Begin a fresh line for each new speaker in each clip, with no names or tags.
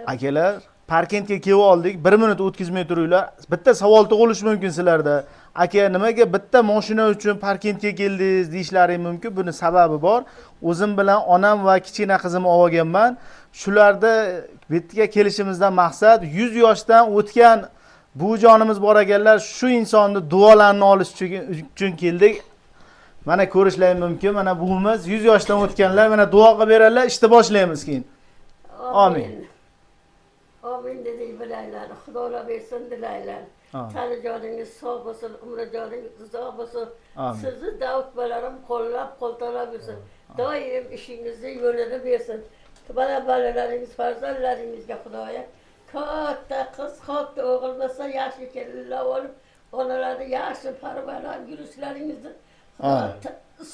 Akalar, Parkentga kelib oldik. 1 minut o'tkazmay turinglar. Bitta savol tug'ilishi mumkin sizlarda. Aka, nimaga bitta mashina uchun Parkentga keldingiz deyishlaring mumkin. Buni sababi bor. O'zim bilan onam va kichkina qizimni olganman. Shularda bitga kelishimizdan maqsad 100 yoshdan o'tgan buvijonimiz bor ekanlar. Shu insonni duolarini olish uchun keldik. Mana ko'rishlaring mumkin. Mana buvimiz 100 yoshdan o'tganlar. Mana duo qilib beradilar. Ishni boshlaymiz keyin. Amin.
Amin dedik bilaylar. Xudolar bersin dilaylar. Tanajoningiz sog' bo'lsin, umrajoningiz uzoq bo'lsin. Sizni davlatbalarim qo'llab, qo'ltalab bersin. Doim ishingizni yo'lini bersin. Balalaringiz, farzandlaringizga Xudoya katta qiz, katta o'g'il bo'lsa, yaxshi kelinlar olib, onalarni yaxshi parvarlar yurishlaringizni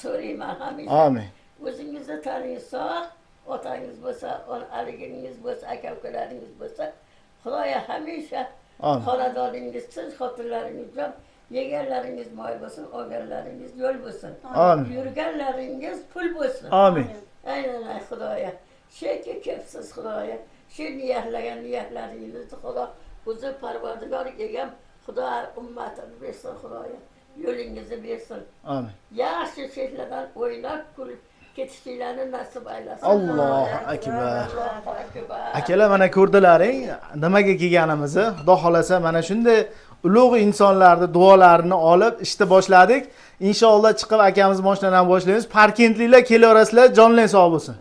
so'rayman hamisha.
Amin.
O'zingizni taniysiz, sog', otangiz bo'lsa, aligingiz bo'lsa, aka-ukalaringiz bo'lsa, Xudoya hamisha xonadoningiz, siz xotinlaringiz bilan yeganlaringiz moy bo'lsin, olganlaringiz yo'l bo'lsin.
Amin.
Yurganlaringiz pul bo'lsin.
Amin.
Aynan Xudoya. Şeki kepsiz Xudoya. Shu niyatlagan niyatlaringizni Xudo o'zi Parvardigor kelgan Xudo ummatini bersin Xudoya. Yo'lingizni bersin.
Amin.
Yaxshi chetlardan o'ynab kulib ketishinglarni nasib aylasin.
Allohu akbar. Akalar, mana ko'rdilaring, nimaga kelganimizni. Xudo xolasa mana shunday ulug' insonlarning duolarini olib ishni boshladik. Inshaalloh chiqib akamiz mashinadan boshlaymiz. Parkentliklar kelaverasizlar, jonlaring sog' bo'lsin.